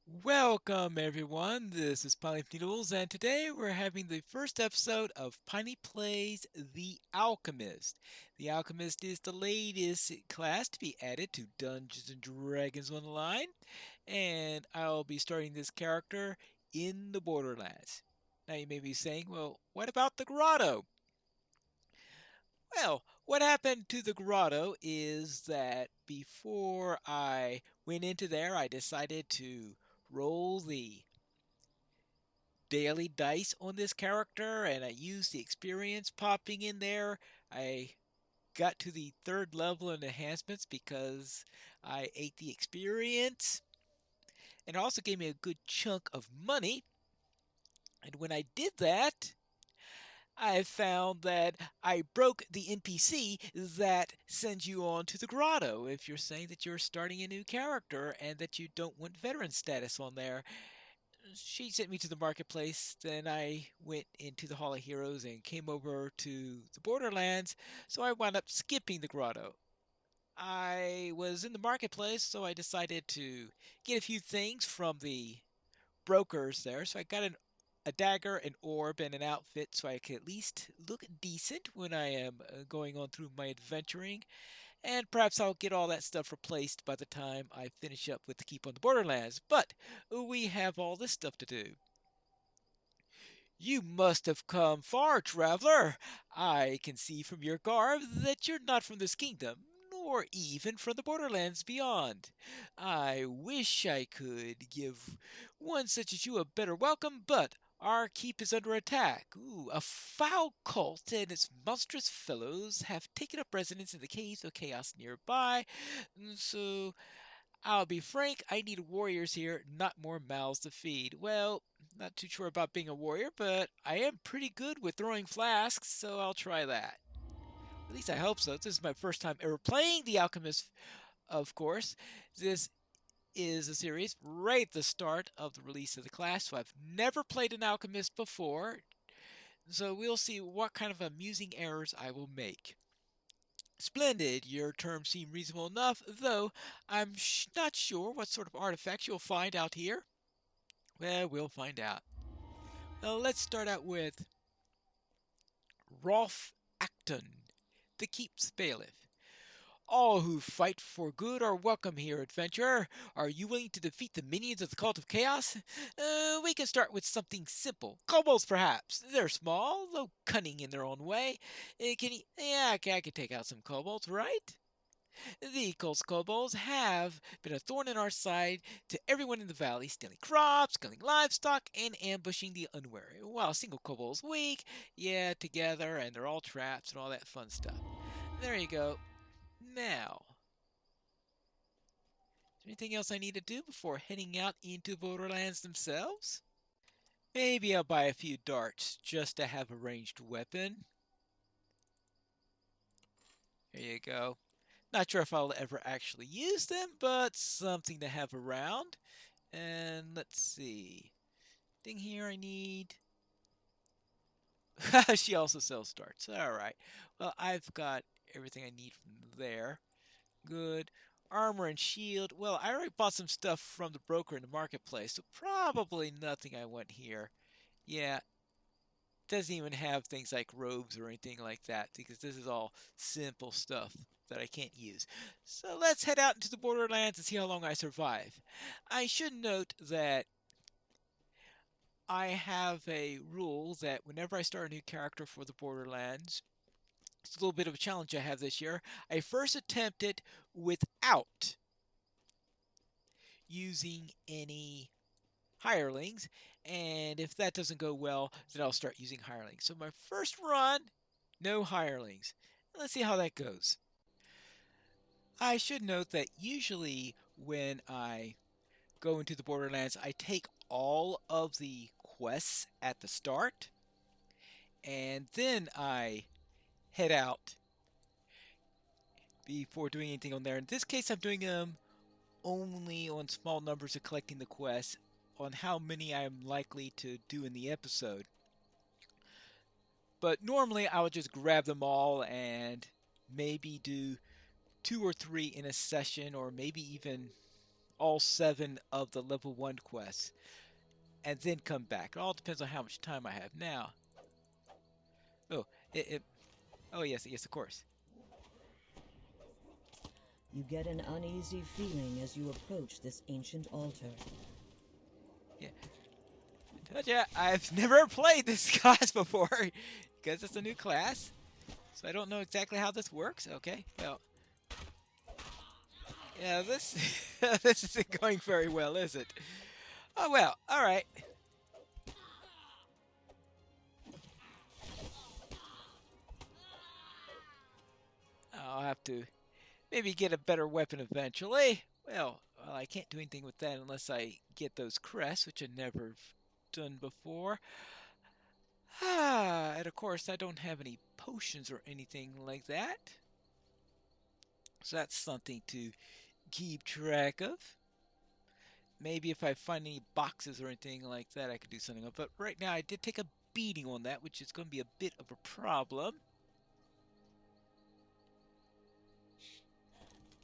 Welcome everyone, this is Pineleaf, and today we're having the first episode of Piney Plays The Alchemist. The Alchemist is the latest class to be added to Dungeons & Dragons Online, and I'll be starting this character in the Borderlands. Now you may be saying, well, what about the grotto? Well, what happened to the grotto is that before I went into there, I decided to roll the daily dice on this character and I used the experience popping in there. I got to the third level in enhancements because I ate the experience, and it also gave me a good chunk of money. And when I did that, I found that I broke the NPC that sends you on to the grotto if you're saying that you're starting a new character and that you don't want veteran status on there. She sent me to the marketplace. Then I went into the Hall of Heroes and came over to the Borderlands. So I wound up skipping the grotto. I was in the marketplace, so I decided to get a few things from the brokers there. So I got a dagger, an orb, and an outfit so I could at least look decent when I am going on through my adventuring. And perhaps I'll get all that stuff replaced by the time I finish up with the Keep on the Borderlands. But we have all this stuff to do. You must have come far, traveler. I can see from your garb that you're not from this kingdom, nor even from the borderlands beyond. I wish I could give one such as you a better welcome, but our keep is under attack. A foul cult and its monstrous fellows have taken up residence in the caves of chaos nearby, so I'll be frank, I need warriors here, not more mouths to feed. Well, not too sure about being a warrior, but I am pretty good with throwing flasks, so I'll try that. At least I hope so. This is my first time ever playing The Alchemist, of course. This is a series right at the start of the release of the class, so I've never played an Alchemist before. So we'll see what kind of amusing errors I will make. Splendid. Your terms seem reasonable enough, though I'm not sure what sort of artifacts you'll find out here. Well, we'll find out. Well, let's start out with Rolf Acton, the Keep's Bailiff. All who fight for good are welcome here, adventurer. Are you willing to defeat the minions of the Cult of Chaos? We can start with something simple. Kobolds, perhaps. They're small, though cunning in their own way. Yeah, I can take out some kobolds, right? The Coast Kobolds have been a thorn in our side to everyone in the valley, stealing crops, killing livestock, and ambushing the unwary. While a single kobold's weak, yeah, together, and they're all traps and all that fun stuff. There you go. Now, is there anything else I need to do before heading out into Borderlands themselves? Maybe I'll buy a few darts just to have a ranged weapon. There you go. Not sure if I'll ever actually use them, but something to have around. And let's see. Thing here I need. She also sells darts. Alright. Well, I've got everything I need from there. Good. Armor and shield. Well, I already bought some stuff from the broker in the marketplace, so probably nothing I want here. Yeah, doesn't even have things like robes or anything like that because this is all simple stuff that I can't use. So let's head out into the Borderlands and see how long I survive. I should note that I have a rule that whenever I start a new character for the Borderlands, it's a little bit of a challenge I have this year. I first attempt it without using any hirelings, and if that doesn't go well, then I'll start using hirelings. So my first run, no hirelings. Let's see how that goes. I should note that usually when I go into the Borderlands, I take all of the quests at the start, and then I head out before doing anything on there. In this case, I'm doing them only on small numbers of collecting the quests on how many I'm likely to do in the episode. But normally I would just grab them all and maybe do two or three in a session, or maybe even all 7 of the level 1 quests and then come back. It all depends on how much time I have now. Oh, oh yes, of course. You get an uneasy feeling as you approach this ancient altar. Yeah. I told ya, I've never played this class before because it's a new class. So I don't know exactly how this works. Okay, well. Yeah, this this isn't going very well, is it? Oh well, alright. I'll have to maybe get a better weapon eventually. Well, I can't do anything with that unless I get those crests, which I've never done before. And of course, I don't have any potions or anything like that. So that's something to keep track of. Maybe if I find any boxes or anything like that, I could do something. But right now, I did take a beating on that, which is going to be a bit of a problem.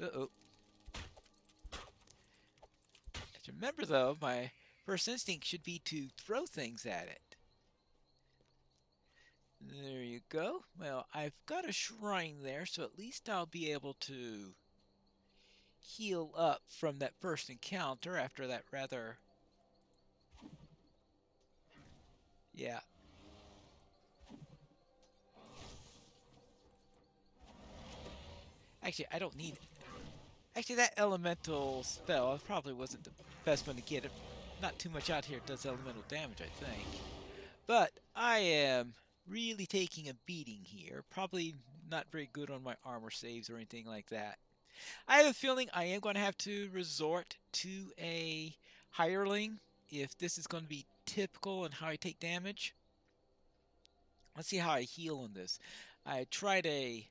Uh-oh. Remember, though, my first instinct should be to throw things at it. There you go. Well, I've got a shrine there, so at least I'll be able to heal up from that first encounter after that rather... Yeah. Actually, I don't need... Actually, that elemental spell probably wasn't the best one to get. It. Not too much out here does elemental damage, I think. But I am really taking a beating here. Probably not very good on my armor saves or anything like that. I have a feeling I am going to have to resort to a hireling if this is going to be typical in how I take damage. Let's see how I heal on this. I tried a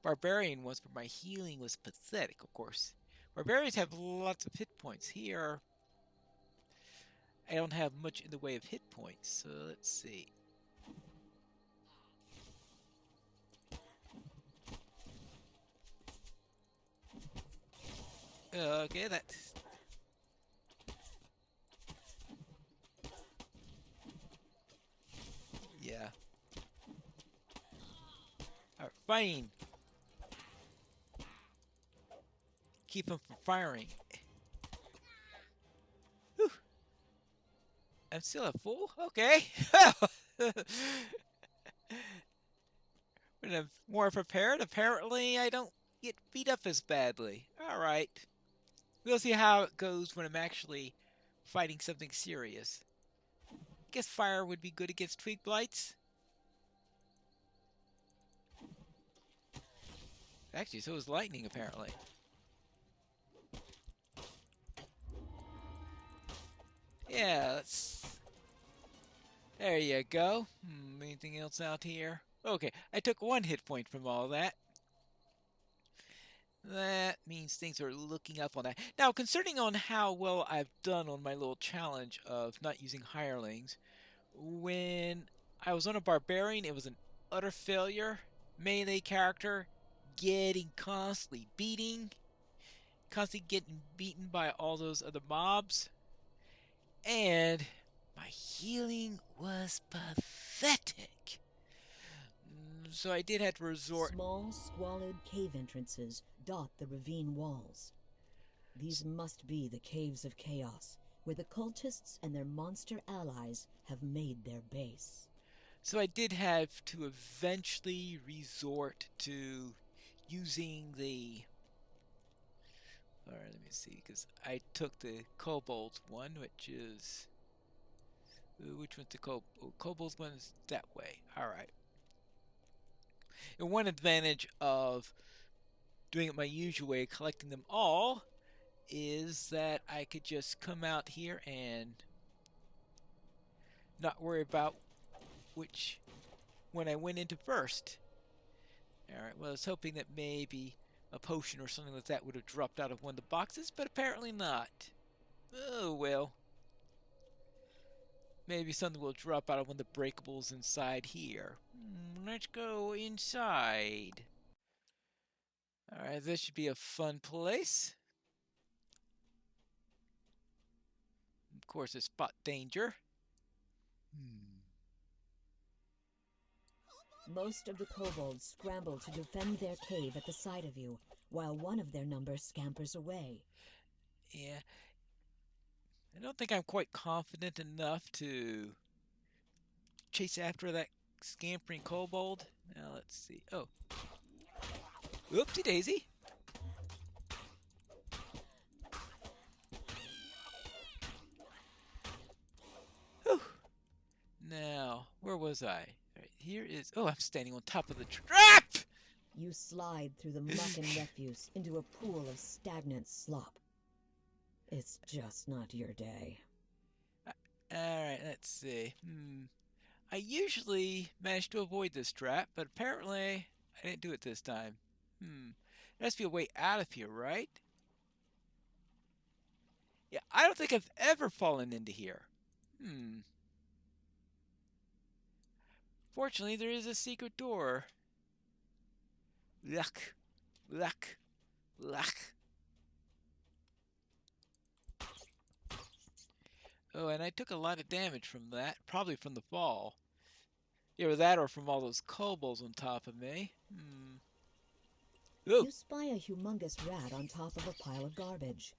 barbarian once, but my healing was pathetic, of course. Barbarians have lots of hit points. Here, I don't have much in the way of hit points, so let's see. Okay, that's... Yeah. Alright, fine. Keep him from firing. Whew. I'm still a fool? Okay. When I'm more prepared, apparently I don't get beat up as badly. Alright. We'll see how it goes when I'm actually fighting something serious. I guess fire would be good against twig blights. Actually, so is lightning, apparently. Yeah, let's... There you go. Anything else out here? Okay, I took 1 hit point from all that. That means things are looking up on that. Now, concerning on how well I've done on my little challenge of not using hirelings, when I was on a barbarian, it was an utter failure. Melee character, constantly getting beaten by all those other mobs. And my healing was pathetic. So I did have to resort... Small, squalid cave entrances dot the ravine walls. These must be the Caves of Chaos, where the cultists and their monster allies have made their base. So I did have to eventually resort to using the... Alright, let me see, because I took the kobold one, which is... Which one's the kobold? Oh, kobold one is that way. Alright. And one advantage of doing it my usual way, collecting them all, is that I could just come out here and not worry about which one I went into first. Alright, well I was hoping that maybe a potion or something like that would have dropped out of one of the boxes, but apparently not. Oh well. Maybe something will drop out of one of the breakables inside here. Let's go inside. Alright, this should be a fun place. course, it's spot danger. Hmm. Most of the kobolds scramble to defend their cave at the sight of you, while one of their number scampers away. Yeah, I don't think I'm quite confident enough to chase after that scampering kobold. Now let's see. Oh, oopsie daisy. Whew. Now, where was I? Right, here is. Oh, I'm standing on top of the trap! You slide through the muck and refuse into a pool of stagnant slop. It's just not your day. Alright, let's see. I usually manage to avoid this trap, but apparently I didn't do it this time. There has to be a way out of here, right? Yeah, I don't think I've ever fallen into here. Fortunately, there is a secret door. Luck. Luck. Luck. Oh, and I took a lot of damage from that, probably from the fall. Either that or from all those kobolds on top of me. Ooh. You spy a humongous rat on top of a pile of garbage.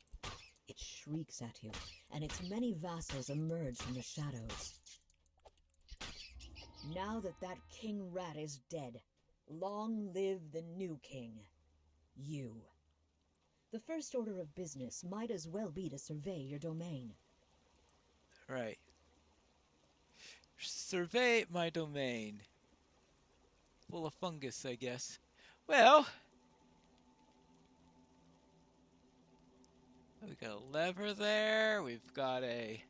It shrieks at you, and its many vassals emerge from the shadows. Now that king rat is dead, long live the new king. You. The first order of business might as well be to survey your domain. Right. Survey my domain. Full of fungus, I guess. Well, we've got a lever there. We've got a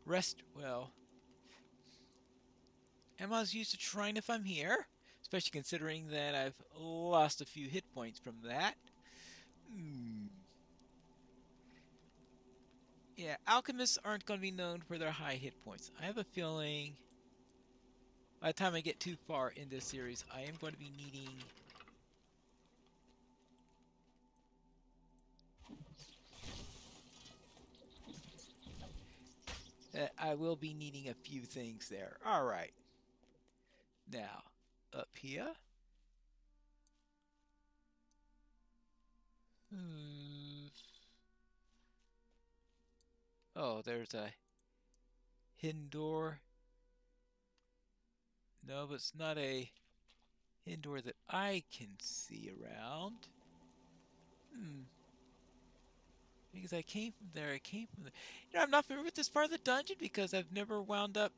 rest. Well, Emma's used a shrine if I'm here, especially considering that I've lost a few hit points from that. Yeah, alchemists aren't going to be known for their high hit points. I have a feeling by the time I get too far in this series, I am going to be needing... I will be needing a few things there. Alright. Now, up here. Oh, there's a hidden door. No, but it's not a hidden door that I can see around. Because I came from there, You know, I'm not familiar with this part of the dungeon because I've never wound up...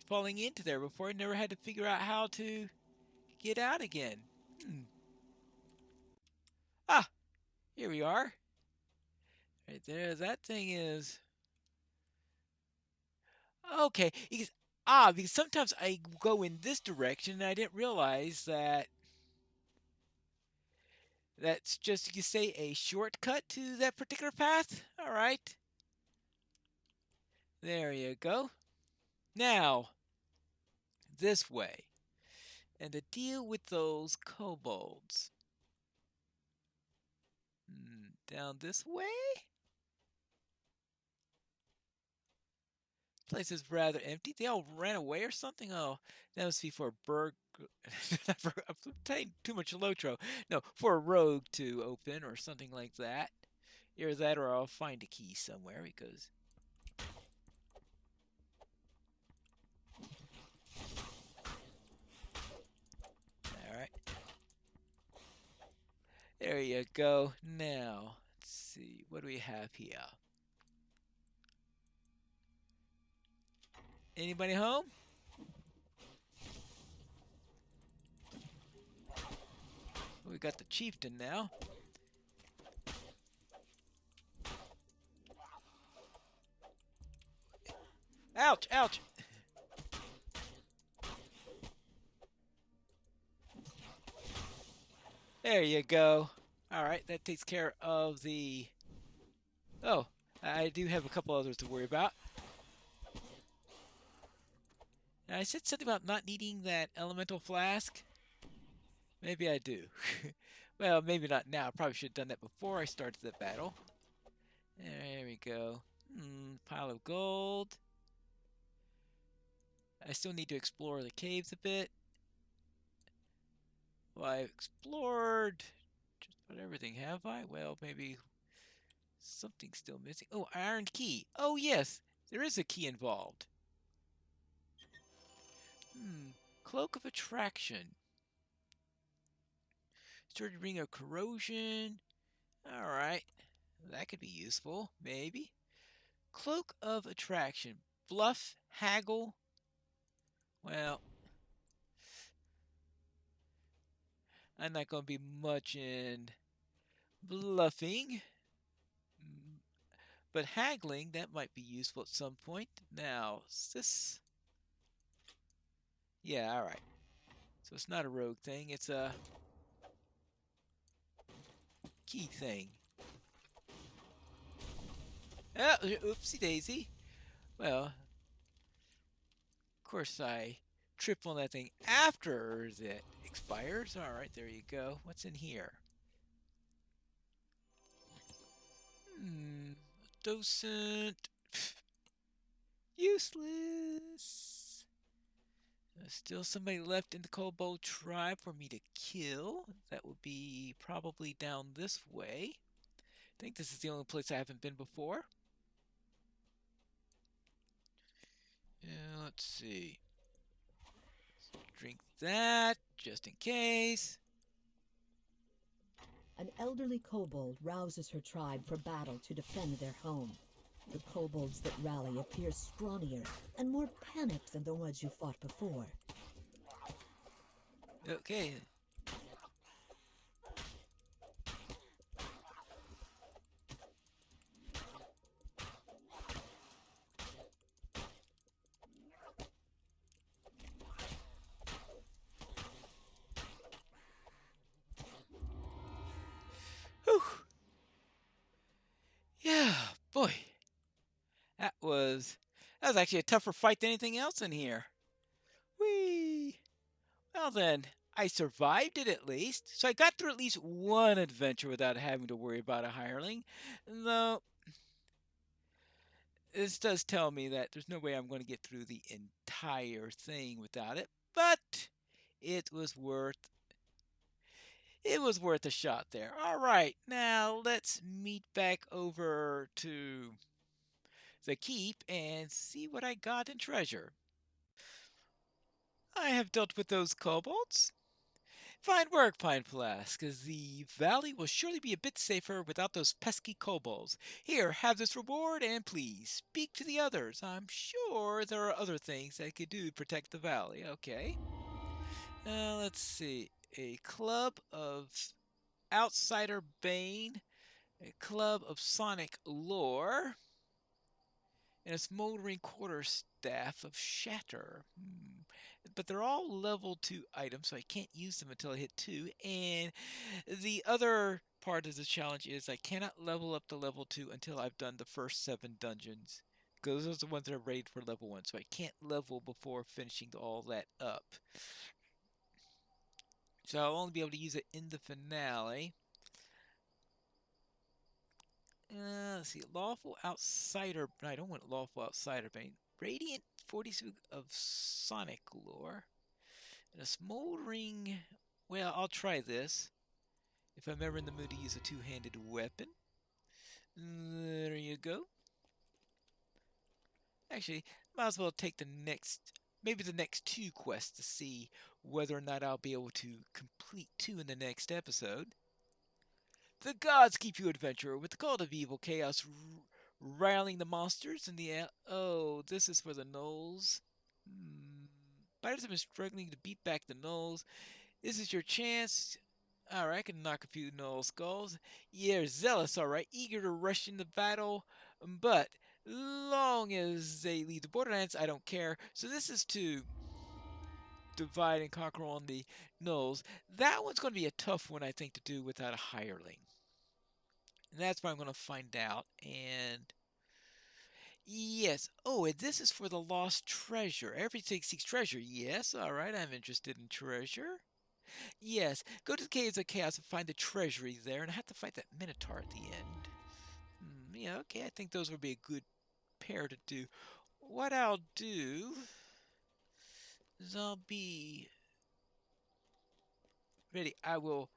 falling into there before. I never had to figure out how to get out again. Ah, here we are. Right there, that thing is... Okay, because sometimes I go in this direction and I didn't realize that that's just, you say, a shortcut to that particular path. All right. There you go. Now, this way. And to deal with those kobolds. Down this way? This place is rather empty. They all ran away or something? Oh, that must be for a burg... I'm playing too much Lotro. No, for a rogue to open or something like that. Either that or I'll find a key somewhere because... Alright. There you go. Now, let's see. What do we have here? Anybody home? We got the chieftain now. Ouch! Ouch! There you go. Alright, that takes care of the... Oh, I do have a couple others to worry about. Now, I said something about not needing that elemental flask. Maybe I do. Well, maybe not now. I probably should have done that before I started the battle. There we go. Pile of gold. I still need to explore the caves a bit. Well, I've explored just about everything, have I? Well, maybe something's still missing. Oh, iron key. Oh, yes, there is a key involved. Cloak of attraction. Sturdy ring of corrosion. All right, that could be useful, maybe. Cloak of attraction. Bluff, haggle. Well, I'm not going to be much in bluffing. But haggling, that might be useful at some point. Now, is this... Yeah, alright. So it's not a rogue thing, it's a key thing. Oh, oopsie daisy. Well, of course I trip on that thing after it expires. Alright, there you go. What's in here? Docent. Useless. There's still somebody left in the Kobold tribe for me to kill. That would be probably down this way. I think this is the only place I haven't been before. Let's see. Drink that, just in case. An elderly kobold rouses her tribe for battle to defend their home. The kobolds that rally appear scrawnier and more panicked than the ones you fought before. Okay. Whew. Yeah, boy. That was actually a tougher fight than anything else in here. Whee! Well then, I survived it at least, so I got through at least one adventure without having to worry about a hireling. Though, this does tell me that there's no way I'm going to get through the entire thing without it, but it was worth a shot there. All right, now let's meet back over to the keep and see what I got in treasure. I have dealt with those kobolds. Fine work, Pine Flask. The valley will surely be a bit safer without those pesky kobolds. Here, have this reward, and please speak to the others. I'm sure there are other things I could do to protect the valley. Okay. Let's see. A club of Outsider Bane, a club of Sonic Lore, and a smoldering quarterstaff of Shatter. But they're all level 2 items, so I can't use them until I hit 2. And the other part of the challenge is I cannot level up to level 2 until I've done the first 7 dungeons. Because those are the ones that are rated for level 1, so I can't level before finishing all that up. So I'll only be able to use it in the finale. Let's see, Lawful Outsider. I don't want Lawful Outsider Bane. Radiant 42 of Sonic Lore. And a Smoldering. Well, I'll try this. If I'm ever in the mood to use a two-handed weapon. There you go. Actually, might as well take maybe the next 2 quests to see whether or not I'll be able to complete 2 in the next episode. The gods keep you, adventurer, with the cult of evil chaos riling the monsters in the air. Oh, this is for the gnolls. Fighters have been struggling to beat back the gnolls. This is your chance. Alright, I can knock a few gnoll skulls. You're zealous, alright, eager to rush into battle. But, long as they leave the Borderlands, I don't care. So this is to divide and conquer on the gnolls. That one's going to be a tough one, I think, to do without a hireling. And that's what I'm going to find out. And yes. Oh, and this is for the lost treasure. Everything seeks treasure. Yes, alright, I'm interested in treasure. Yes, go to the Caves of Chaos and find the treasury there, and I have to fight that Minotaur at the end. Yeah, okay, I think those would be a good pair to do. What I'll do is I'll be ready. I will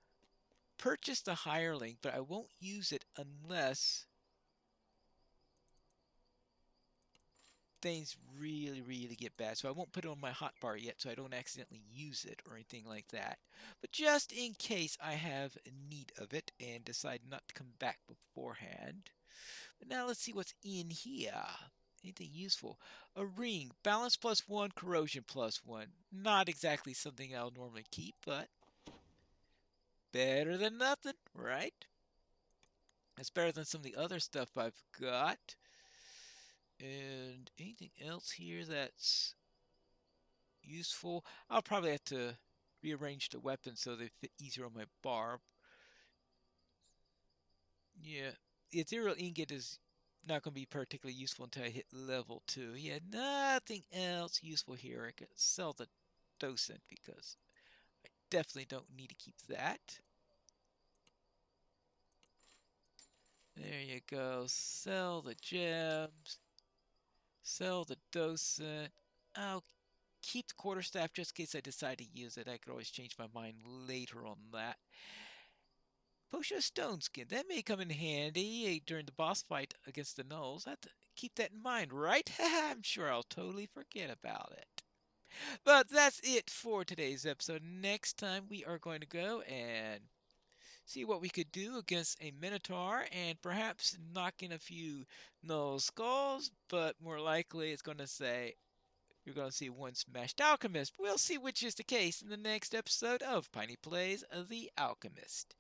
purchase the hireling, but I won't use it unless things really, really get bad. So I won't put it on my hotbar yet so I don't accidentally use it or anything like that. But just in case I have need of it and decide not to come back beforehand. But now let's see what's in here. Anything useful? A ring. Balance +1, corrosion +1. Not exactly something I'll normally keep, but better than nothing, right? It's better than some of the other stuff I've got. And anything else here that's useful? I'll probably have to rearrange the weapons so they fit easier on my bar. Yeah, the ethereal ingot is not going to be particularly useful until I hit level 2. Yeah, nothing else useful here. I could sell the docent because I definitely don't need to keep that. There you go. Sell the gems. Sell the docent. I'll keep the quarterstaff just in case I decide to use it. I could always change my mind later on that. Potion of Stone Skin. That may come in handy during the boss fight against the gnolls. I have to keep that in mind, right? I'm sure I'll totally forget about it. But that's it for today's episode. Next time we are going to go and see what we could do against a Minotaur and perhaps knock in a few Gnoll skulls, but more likely it's going to say you're going to see one smashed Alchemist. We'll see which is the case in the next episode of Piney Plays The Alchemist.